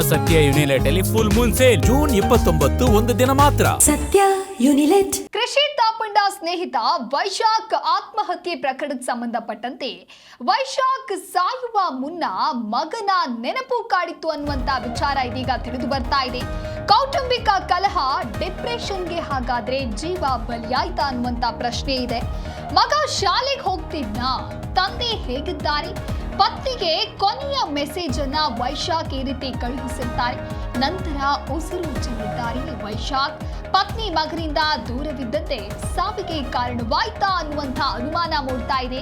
ಸತ್ಯ ಯುನಿಲೆಟ್ ಅಲ್ಲಿ full Moon sale June 29 ಒಂದು ದಿನ ಮಾತ್ರ. ಸತ್ಯ ಯುನಿಲೆಟ್. ಕೃಷಿ ತಾಪಂಡ ಸ್ನೇಹಿತ ವೈಶಾಖ್ ಆತ್ಮಹತ್ಯೆ ಪ್ರಕರಣಕ್ಕೆ ಸಂಬಂಧಪಟ್ಟಂತೆ ವೈಶಾಖ್ ಸಾಯುವ ಮುನ್ನ ಮಗನ ನೆನಪು ಕಾಡಿತ್ತು ಅನ್ನುವಂತ ವಿಚಾರ ಇದೀಗ ತಿಳಿದು ಬರ್ತಾ ಇದೆ. ಕೌಟುಂಬಿಕ ಕಲಹ ಡಿಪ್ರೆಷನ್ಗೆ ಹಾಗಾದ್ರೆ ಜೀವ ಬಲಿಯಾಯ್ತಾ ಅನ್ನುವಂತ ಪ್ರಶ್ನೆ ಇದೆ. ಮಗ ಶಾಲೆಗೆ ಹೋಗ್ತಿದ್ನ, ತಂದೆ ಹೇಗಿದ್ದಾರೆ, ಪತ್ನಿಗೆ ಕೊನೆಯ ಮೆಸೇಜ್ ಅನ್ನ ವೈಶಾಖ್ ಈ ರೀತಿ ಕಳುಹಿಸಿರ್ತಾರೆ. ನಂತರ ಉಸಿರು ಚೆಲ್ಲಿದ್ದಾರೆ ವೈಶಾಖ್. ಪತ್ನಿ ಮಗನಿಂದ ದೂರವಿದ್ದಂತೆ ಸಾವಿಗೆ ಕಾರಣವಾಯ್ತಾ ಅನ್ನುವಂಥ ಅನುಮಾನ ಮೂಡ್ತಾ ಇದೆ.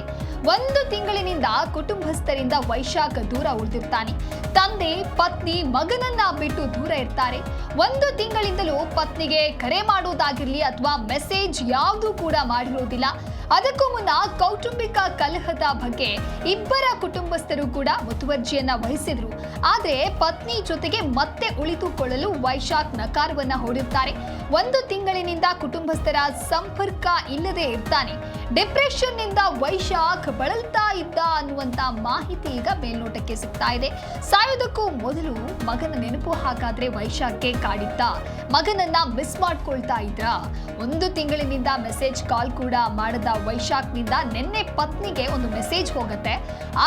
1 ತಿಂಗಳಿನಿಂದ ಕುಟುಂಬಸ್ಥರಿಂದ ವೈಶಾಖ್ ದೂರ ಉಳಿದಿರ್ತಾನೆ. ತಂದೆ, ಪತ್ನಿ, ಮಗನನ್ನ ಬಿಟ್ಟು ದೂರ ಇರ್ತಾರೆ. 1 ತಿಂಗಳಿಂದಲೂ ಪತ್ನಿಗೆ ಕರೆ ಮಾಡೋದಾಗಿರ್ಲಿ ಅಥವಾ ಮೆಸೇಜ್ ಯಾವುದು ಕೂಡ ಮಾಡಿರೋದಿಲ್ಲ. ಅದಕ್ಕೂ ಮುನ್ನ ಕೌಟುಂಬಿಕ ಕಲಹದ ಬಗ್ಗೆ ಇಬ್ಬರ ಕುಟುಂಬಸ್ಥರು ಕೂಡ ಮುತುವರ್ಜಿಯನ್ನ ವಹಿಸಿದ್ರು. ಆದ್ರೆ ಪತ್ನಿ ಜೊತೆಗೆ ಮತ್ತೆ ಉಳಿದುಕೊಳ್ಳಲು ವೈಶಾಖ್ ನಕಾರವನ್ನ ಹೂಡಿರ್ತಾರೆ. 1 ತಿಂಗಳಿನಿಂದ ಕುಟುಂಬಸ್ಥರ ಸಂಪರ್ಕ ಇಲ್ಲದೆ ಇರ್ತಾನೆ. ಡಿಪ್ರೆಷನ್ ನಿಂದ ವೈಶಾಖ್ ಬಳಲ್ತಾ ಇದ್ದ ಅನ್ನುವಂತ ಮಾಹಿತಿ ಈಗ ಮೇಲ್ನೋಟಕ್ಕೆ ಸಿಗ್ತಾ ಇದೆ. ಸಾಯೋದಕ್ಕೂ ಮೊದಲು ಮಗನ ನೆನಪು ಹಾಗಾದ್ರೆ ವೈಶಾಖ್ಗೆ ಕಾಡಿತ್ತ, ಮಗನನ್ನ ಮಿಸ್ ಮಾಡ್ಕೊಳ್ತಾ ಇದ್ರ. 1 ತಿಂಗಳಿನಿಂದ ಮೆಸೇಜ್ ಕಾಲ್ ಕೂಡ ಮಾಡದ ವೈಶಾಖ್ನಿಂದ ನಿನ್ನೆ ಪತ್ನಿಗೆ ಒಂದು ಮೆಸೇಜ್ ಹೋಗುತ್ತೆ.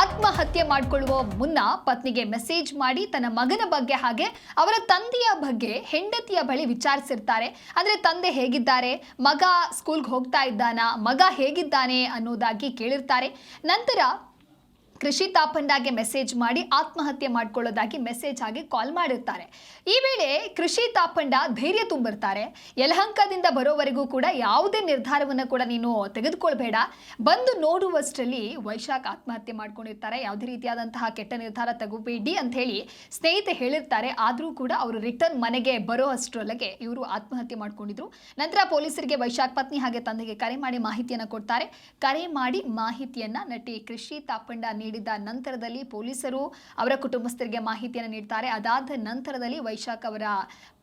ಆತ್ಮಹತ್ಯೆ ಮಾಡ್ಕೊಳ್ಳುವ ಮುನ್ನ ಪತ್ನಿಗೆ ಮೆಸೇಜ್ ಮಾಡಿ ತನ್ನ ಮಗನ ಬಗ್ಗೆ ಹಾಗೆ ಅವರ ತಂದೆಯ ಬಗ್ಗೆ ಹೆಂಡತಿಯ ಬಳಿ ವಿಚಾರಿಸಿರ್ತಾರೆ. ಅಂದ್ರೆ ತಂದೆ ಹೇಗಿದ್ದಾರೆ, ಮಗ ಸ್ಕೂಲ್ಗೆ ಹೋಗ್ತಾ ಇದ್ದಾನ, ಮಗ ಹೇಗಿದ್ದಾನೆ ಅನ್ನೋದಾಗಿ ಕೇಳಿರ್ತಾರೆ. ನಂತರ ಕೃಷಿ ತಾಪಂಡಾಗೆ ಮೆಸೇಜ್ ಮಾಡಿ ಆತ್ಮಹತ್ಯೆ ಮಾಡ್ಕೊಳ್ಳೋದಾಗಿ ಮೆಸೇಜ್ ಆಗಿ ಕಾಲ್ ಮಾಡಿರ್ತಾರೆ. ಈ ವೇಳೆ ಕೃಷಿ ತಾಪಂಡ ಧೈರ್ಯ ತುಂಬಿರ್ತಾರೆ. ಯಲಹಂಕದಿಂದ ಬರೋವರೆಗೂ ಕೂಡ ಯಾವುದೇ ನಿರ್ಧಾರವನ್ನು ಕೂಡ ನೀನು ತೆಗೆದುಕೊಳ್ಬೇಡ, ಬಂದು ನೋಡುವಷ್ಟರಲ್ಲಿ ವೈಶಾಖ್ ಆತ್ಮಹತ್ಯೆ ಮಾಡ್ಕೊಂಡಿರ್ತಾರೆ. ಯಾವುದೇ ರೀತಿಯಾದಂತಹ ಕೆಟ್ಟ ನಿರ್ಧಾರ ತಗೋಬೇಡಿ ಅಂತ ಹೇಳಿ ಸ್ನೇಹಿತೆ ಹೇಳಿರ್ತಾರೆ. ಆದರೂ ಕೂಡ ಅವರು ರಿಟರ್ನ್ ಮನೆಗೆ ಬರೋ ಅಷ್ಟರೊಳಗೆ ಇವರು ಆತ್ಮಹತ್ಯೆ ಮಾಡ್ಕೊಂಡಿದ್ರು. ನಂತರ ಪೊಲೀಸರಿಗೆ ವೈಶಾಖ್ ಪತ್ನಿ ಹಾಗೆ ತಂದೆಗೆ ಕರೆ ಮಾಡಿ ಮಾಹಿತಿಯನ್ನು ಕೊಡ್ತಾರೆ. ಕರೆ ಮಾಡಿ ಮಾಹಿತಿಯನ್ನ ನಟಿ ಕೃಷಿ ತಾಪಂಡ ನೀಡಿದ ನಂತರದಲ್ಲಿ ಪೊಲೀಸರು ಅವರ ಕುಟುಂಬಸ್ಥರಿಗೆ ಮಾಹಿತಿಯನ್ನು ನೀಡ್ತಾರೆ. ಅದಾದ ನಂತರದಲ್ಲಿ ವೈಶಾಖ್ ಅವರ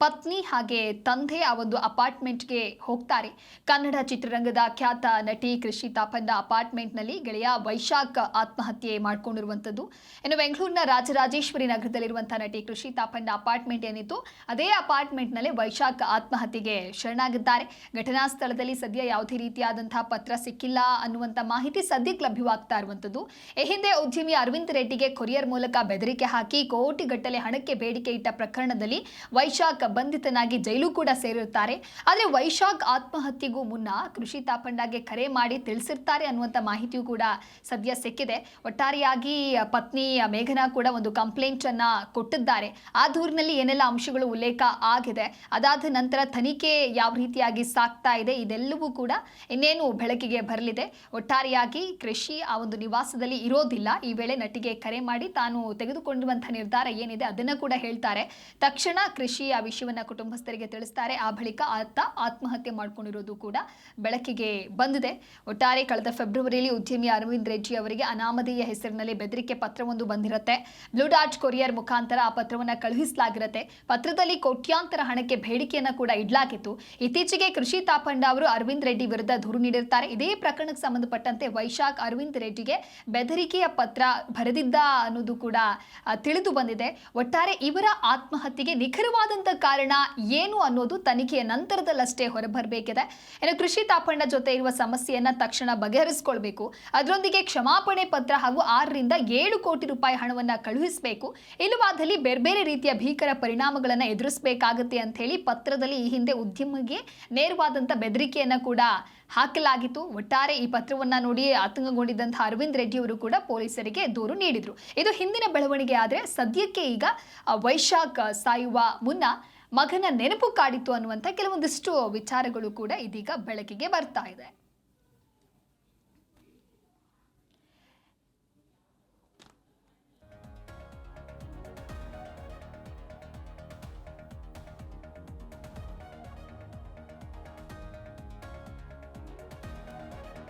ಪತ್ನಿ ಹಾಗೆ ತಂದೆ ಆ ಒಂದು ಅಪಾರ್ಟ್ಮೆಂಟ್ಗೆ ಹೋಗ್ತಾರೆ. ಕನ್ನಡ ಚಿತ್ರರಂಗದ ಖ್ಯಾತ ನಟಿ ಕೃಷಿ ತಾಪಂಡ ಅಪಾರ್ಟ್ಮೆಂಟ್ನಲ್ಲಿ ಗೆಳೆಯ ವೈಶಾಖ್ ಆತ್ಮಹತ್ಯೆ ಮಾಡಿಕೊಂಡಿರುವಂಥದ್ದು. ಇನ್ನು ಬೆಂಗಳೂರಿನ ರಾಜರಾಜೇಶ್ವರಿ ನಗರದಲ್ಲಿರುವಂತಹ ನಟಿ ಕೃಷಿ ತಾಪಂಡ ಅಪಾರ್ಟ್ಮೆಂಟ್ ಏನಿತ್ತು, ಅದೇ ಅಪಾರ್ಟ್ಮೆಂಟ್ನಲ್ಲಿ ವೈಶಾಖ್ ಆತ್ಮಹತ್ಯೆಗೆ ಶರಣಾಗಿದ್ದಾರೆ. ಘಟನಾ ಸ್ಥಳದಲ್ಲಿ ಸದ್ಯ ಯಾವುದೇ ರೀತಿಯಾದಂತಹ ಪತ್ರ ಸಿಕ್ಕಿಲ್ಲ ಅನ್ನುವಂಥ ಮಾಹಿತಿ ಸದ್ಯಕ್ಕೆ ಲಭ್ಯವಾಗ್ತಾ ಇರುವಂಥದ್ದು. ಈ ಹಿಂದೆ ಉದ್ಯಮಿ ಅರವಿಂದ್ ರೆಡ್ಡಿಗೆ ಕೊರಿಯರ್ ಮೂಲಕ ಬೆದರಿಕೆ ಹಾಕಿ ಕೋಟಿಗಟ್ಟಲೆ ಹಣಕ್ಕೆ ಬೇಡಿಕೆ ಇಟ್ಟ ಪ್ರಕರಣದಲ್ಲಿ ವೈಶಾಖ್ ಬಂಧಿತನಾಗಿ ಜೈಲು ಕೂಡ ಸೇರಿರ್ತಾರೆ. ಆದರೆ ವೈಶಾಖ್ ಆತ್ಮಹತ್ಯೆಗೂ ಮುನ್ನ ಕೃಷಿ ತಾಪಂಡಾಗೆ ಕರೆ ಮಾಡಿ ತಿಳಿಸಿರ್ತಾರೆ ಅನ್ನುವಂಥ ಮಾಹಿತಿಯೂ ಕೂಡ ಸದ್ಯ ಸಿಕ್ಕಿದೆ. ಒಟ್ಟಾರೆಯಾಗಿ ಪತ್ನಿ ಮೇಘನಾ ಕೂಡ ಒಂದು ಕಂಪ್ಲೇಂಟ್ ಅನ್ನ ಕೊಟ್ಟಿದ್ದಾರೆ. ಆ ದೂರಿನಲ್ಲಿ ಏನೆಲ್ಲ ಅಂಶಗಳು ಉಲ್ಲೇಖ ಆಗಿದೆ, ಅದಾದ ನಂತರ ತನಿಖೆ ಯಾವ ರೀತಿಯಾಗಿ ಸಾಗ್ತಾ ಇದೆ, ಇದೆಲ್ಲವೂ ಕೂಡ ಇನ್ನೇನು ಬೆಳಕಿಗೆ ಬರಲಿದೆ. ಒಟ್ಟಾರೆಯಾಗಿ ಕೃಷಿ ಆ ಒಂದು ನಿವಾಸದಲ್ಲಿ ಇರೋದಿಲ್ಲ. ಈ ವೇಳೆ ನಟಿಗೆ ಕರೆ ಮಾಡಿ ತಾನು ತೆಗೆದುಕೊಂಡಿರುವಂತಹ ನಿರ್ಧಾರ ಏನಿದೆ ಅದನ್ನ ಕೂಡ ಹೇಳ್ತಾರೆ. ತಕ್ಷಣ ಕೃಷಿ ಆ ವಿಷಯವನ್ನ ಕುಟುಂಬಸ್ಥರಿಗೆ ತಿಳಿಸ್ತಾರೆ. ಆ ಬಳಿಕ ಆತ ಆತ್ಮಹತ್ಯೆ ಮಾಡ್ಕೊಂಡಿರೋದು ಕೂಡ ಬೆಳಕಿಗೆ ಬಂದಿದೆ. ಒಟ್ಟಾರೆ ಕಳೆದ ಫೆಬ್ರವರಿಯಲ್ಲಿ ಉದ್ಯಮಿ ಅರವಿಂದ್ ರೆಡ್ಡಿ ಅವರಿಗೆ ಅನಾಮಧೇಯ ಹೆಸರಿನಲ್ಲಿ ಬೆದರಿಕೆ ಪತ್ರವೊಂದು ಬಂದಿರುತ್ತೆ. ಬ್ಲೂ ಡಾರ್ಟ್ ಕೊರಿಯರ್ ಮುಖಾಂತರ ಆ ಪತ್ರವನ್ನ ಕಳುಹಿಸಲಾಗಿರುತ್ತೆ. ಪತ್ರದಲ್ಲಿ ಕೋಟ್ಯಾಂತರ ಹಣಕ್ಕೆ ಬೇಡಿಕೆಯನ್ನ ಕೂಡ ಇಡಲಾಗಿತ್ತು. ಇತ್ತೀಚೆಗೆ ಕೃಷಿ ತಾಪಂಡ ಅವರು ಅರವಿಂದ್ ರೆಡ್ಡಿ ವಿರುದ್ಧ ದೂರು ನೀಡಿರ್ತಾರೆ. ಇದೇ ಪ್ರಕರಣಕ್ಕೆ ಸಂಬಂಧಪಟ್ಟಂತೆ ವೈಶಾಖ್ ಅರವಿಂದ್ ರೆಡ್ಡಿಗೆ ಬೆದರಿಕೆಯ ಪತ್ರ ಬರೆದಿದ್ದ ಅನ್ನೋದು ಕೂಡ ತಿಳಿದು ಬಂದಿದೆ. ಒಟ್ಟಾರೆ ಇವರ ಆತ್ಮಹತ್ಯೆಗೆ ನಿಖರವಾದಂತ ಕಾರಣ ಏನು ಅನ್ನೋದು ತನಿಖೆಯ ನಂತರದಲ್ಲಷ್ಟೇ ಹೊರಬರಬೇಕಿದೆ. ಇನ್ನು ಕೃಷಿ ತಾಪಂಡ ಜೊತೆ ಇರುವ ಸಮಸ್ಯೆಯನ್ನ ತಕ್ಷಣ ಬಗೆಹರಿಸಿಕೊಳ್ಬೇಕು. ಅದರೊಂದಿಗೆ ಕ್ಷಮಾಪಣೆ ಪತ್ರ ಹಾಗೂ 6 ರಿಂದ 7 ಕೋಟಿ ರೂಪಾಯಿ ಹಣವನ್ನ ಕಳುಹಿಸಬೇಕು. ಇಲ್ಲವಾದಲ್ಲಿ ಬೇರೆ ಬೇರೆ ರೀತಿಯ ಭೀಕರ ಪರಿಣಾಮಗಳನ್ನ ಎದುರಿಸಬೇಕಾಗುತ್ತೆ ಅಂತ ಹೇಳಿ ಪತ್ರದಲ್ಲಿ ಈ ಹಿಂದೆ ಉದ್ಯಮಿಗೆ ನೇರವಾದಂತ ಬೆದರಿಕೆಯನ್ನ ಕೂಡ ಹಾಕಲಾಗಿತ್ತು. ಒಟ್ಟಾರೆ ಈ ಪತ್ರವನ್ನ ನೋಡಿ ಆತಂಕಗೊಂಡಿದ್ದಂತಹ ಅರವಿಂದ್ ರೆಡ್ಡಿ ಅವರು ಕೂಡ ಪೊಲೀಸರಿಗೆ ದೂರು ನೀಡಿದ್ರು. ಇದು ಹಿಂದಿನ ಬೆಳವಣಿಗೆ. ಆದರೆ ಸದ್ಯಕ್ಕೆ ಈಗ ವೈಶಾಖ್ ಸಾಯುವ ಮುನ್ನ ಮಗನ ನೆನಪು ಕಾಡಿತ್ತು ಅನ್ನುವಂಥ ಕೆಲವೊಂದಿಷ್ಟು ವಿಚಾರಗಳು ಕೂಡ ಇದೀಗ ಬೆಳಕಿಗೆ ಬರ್ತಾ ಇದೆ.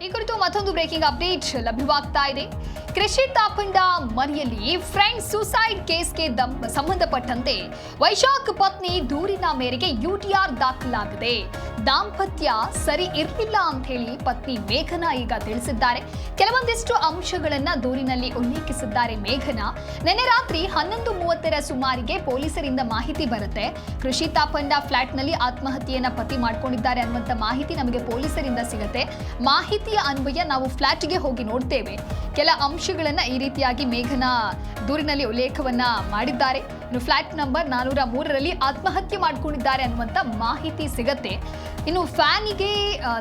ಈ ಕುರಿತು ಮತ್ತೊಂದು ಬ್ರೇಕಿಂಗ್ ಅಪ್ಡೇಟ್ ಲಭ್ಯವಾಗ್ತಾ ಇದೆ. ಕೃಷಿ ತಾಪಂಡ ಮನೆಯಲ್ಲಿ ಫ್ರೆಂಡ್ ಸೂಸೈಡ್ ಕೇಸ್ಗೆ ಸಂಬಂಧಪಟ್ಟಂತೆ ವೈಶಾಖ್ ಪತ್ನಿ ದೂರಿನ ಮೇರೆಗೆ ಯುಟಿಆರ್ ದಾಖಲಾಗಿದೆ. ದಾಂಪತ್ಯ ಸರಿ ಇರಲಿಲ್ಲ ಅಂತ ಹೇಳಿ ಪತ್ನಿ ಮೇಘನಾ ಈಗ ತಿಳಿಸಿದ್ದಾರೆ. ಕೆಲವೊಂದಿಷ್ಟು ಅಂಶಗಳನ್ನ ದೂರಿನಲ್ಲಿ ಉಲ್ಲೇಖಿಸಿದ್ದಾರೆ ಮೇಘನಾ. ನಿನ್ನೆ ರಾತ್ರಿ 11:30 ಸುಮಾರಿಗೆ ಪೊಲೀಸರಿಂದ ಮಾಹಿತಿ ಬರುತ್ತೆ. ಕೃಷಿ ತಾಪಂಡ ಫ್ಲಾಟ್ನಲ್ಲಿ ಆತ್ಮಹತ್ಯೆಯನ್ನ ಪತಿ ಮಾಡ್ಕೊಂಡಿದ್ದಾರೆ ಅನ್ನುವಂಥ ಮಾಹಿತಿ ನಮಗೆ ಪೊಲೀಸರಿಂದ ಸಿಗುತ್ತೆ. ಮಾಹಿತಿಯ ಅನ್ವಯ ನಾವು ಫ್ಲಾಟ್ಗೆ ಹೋಗಿ ನೋಡ್ತೇವೆ. ಕೆಲ ಅಂಶಗಳನ್ನ ಈ ರೀತಿಯಾಗಿ ಮೇಘನಾ ದೂರಿನಲ್ಲಿ ಉಲ್ಲೇಖವನ್ನ ಮಾಡಿದ್ದಾರೆ. ಇನ್ನು ಫ್ಲಾಟ್ ನಂಬರ್ 403ರಲ್ಲಿ ಆತ್ಮಹತ್ಯೆ ಮಾಡ್ಕೊಂಡಿದ್ದಾರೆ ಅನ್ನುವಂಥ ಮಾಹಿತಿ ಸಿಗತ್ತೆ. ಇನ್ನು ಫ್ಯಾನಿಗೆ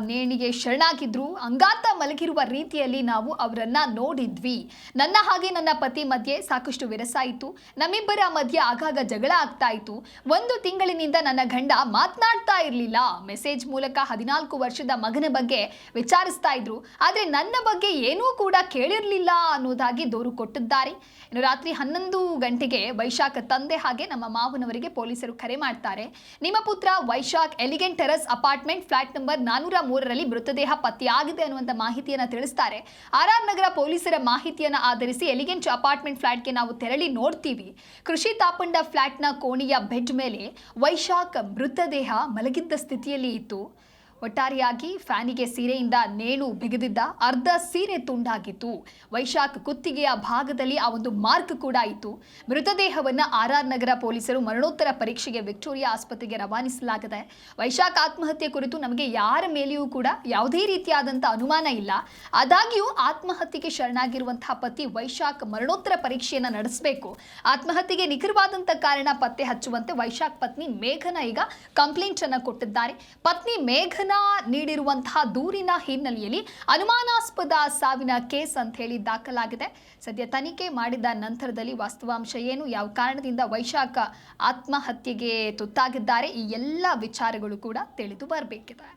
ನೇಣಿಗೆ ಶರಣಾಗಿದ್ರು, ಅಂಗಾತ ಮಲಗಿರುವ ರೀತಿಯಲ್ಲಿ ನಾವು ಅವರನ್ನ ನೋಡಿದ್ವಿ. ನನ್ನ ಹಾಗೆ ನನ್ನ ಪತಿ ಮಧ್ಯೆ ಸಾಕಷ್ಟು ವಿರಸ ಇತ್ತು. ನಮ್ಮಿಬ್ಬರ ಮಧ್ಯೆ ಆಗಾಗ ಜಗಳ ಆಗ್ತಾ ಇತ್ತು. 1 ತಿಂಗಳಿನಿಂದ ನನ್ನ ಗಂಡ ಮಾತನಾಡ್ತಾ ಇರಲಿಲ್ಲ. ಮೆಸೇಜ್ ಮೂಲಕ 14 ವರ್ಷದ ಮಗನ ಬಗ್ಗೆ ವಿಚಾರಿಸ್ತಾ ಇದ್ರು. ಆದ್ರೆ ನನ್ನ ಬಗ್ಗೆ ಏನೂ ಕೂಡ ಕೇಳಿರಲಿಲ್ಲ ಅನ್ನೋದಾಗಿ ದೂರು ಕೊಟ್ಟಿದ್ದಾರೆ. ಇನ್ನು ರಾತ್ರಿ 11 ಗಂಟೆಗೆ ವೈಶಾಖ್ ತಂದೆ ಹಾಗೆ ನಮ್ಮ ಮಾವನವರಿಗೆ ಪೊಲೀಸರು ಕರೆ ಮಾಡ್ತಾರೆ. ನಿಮ್ಮ ಪುತ್ರ Vaishakh elegant terrace apartment flat number 403ರಲ್ಲಿ ಮೃತದೇಹ ಪತ್ತೆಯಾಗಿದೆ ಅನ್ನುವಂಥ ಮಾಹಿತಿಯನ್ನ ತಿಳಿಸ್ತಾರೆ. ಆರ್ ನಗರ ಪೊಲೀಸರ ಮಾಹಿತಿಯನ್ನ ಆಧರಿಸಿ ಎಲಿಗೆಂಟ್ ಅಪಾರ್ಟ್ಮೆಂಟ್ ಫ್ಲಾಟ್ಗೆ ನಾವು ತೆರಳಿ ನೋಡ್ತೀವಿ. ಕೃಷಿ ತಾಪಂಡ ಫ್ಲಾಟ್ನ ಕೋಣೆಯ ಬೆಡ್ ಮೇಲೆ ವೈಶಾಖ್ ಮೃತದೇಹ ಮಲಗಿದ್ದ ಸ್ಥಿತಿಯಲ್ಲಿ ಇತ್ತು. ಒಟ್ಟಾರೆಯಾಗಿ ಫ್ಯಾನಿಗೆ ಸೀರೆಯಿಂದ ನೇಣು ಬಿಗಿದಿದ್ದ, ಅರ್ಧ ಸೀರೆ ತುಂಡಾಗಿತ್ತು. ವೈಶಾಖ್ ಕುತ್ತಿಗೆಯ ಭಾಗದಲ್ಲಿ ಆ ಒಂದು ಮಾರ್ಕ್ ಕೂಡ ಇತ್ತು. ಮೃತದೇಹವನ್ನು ಆರ್ ನಗರ ಪೊಲೀಸರು ಮರಣೋತ್ತರ ಪರೀಕ್ಷೆಗೆ ವಿಕ್ಟೋರಿಯಾ ಆಸ್ಪತ್ರೆಗೆ ರವಾನಿಸಲಾಗಿದೆ. ವೈಶಾಖ್ ಆತ್ಮಹತ್ಯೆ ಕುರಿತು ನಮಗೆ ಯಾರ ಮೇಲೆಯೂ ಕೂಡ ಯಾವುದೇ ರೀತಿಯಾದಂಥ ಅನುಮಾನ ಇಲ್ಲ. ಆದಾಗ್ಯೂ ಆತ್ಮಹತ್ಯೆಗೆ ಶರಣಾಗಿರುವಂತಹ ಪತಿ ವೈಶಾಖ್ ಮರಣೋತ್ತರ ಪರೀಕ್ಷೆಯನ್ನು ನಡೆಸಬೇಕು. ಆತ್ಮಹತ್ಯೆಗೆ ನಿಖರವಾದಂಥ ಕಾರಣ ಪತ್ತೆ ಹಚ್ಚುವಂತೆ ವೈಶಾಖ್ ಪತ್ನಿ ಮೇಘನಾ ಈಗ ಕಂಪ್ಲೇಂಟ್ ಅನ್ನು ಕೊಟ್ಟಿದ್ದಾರೆ. ಪತ್ನಿ ಮೇಘನಾ ನೀಡಿರುವಂತಹ ದೂರಿನ ಹಿನ್ನೆಲೆಯಲ್ಲಿ ಅನುಮಾನಾಸ್ಪದ ಸಾವಿನ ಕೇಸ್ ಅಂತ ಹೇಳಿ ದಾಖಲಾಗಿದೆ. ಸದ್ಯ ತನಿಖೆ ಮಾಡಿದ ನಂತರದಲ್ಲಿ ವಾಸ್ತವಾಂಶ ಏನು, ಯಾವ ಕಾರಣದಿಂದ ವೈಶಾಖ ಆತ್ಮಹತ್ಯೆಗೆ ತುತ್ತಾಗಿದ್ದಾರೆ, ಈ ಎಲ್ಲ ವಿಚಾರಗಳು ಕೂಡ ತಿಳಿದು ಬರಬೇಕಿದೆ.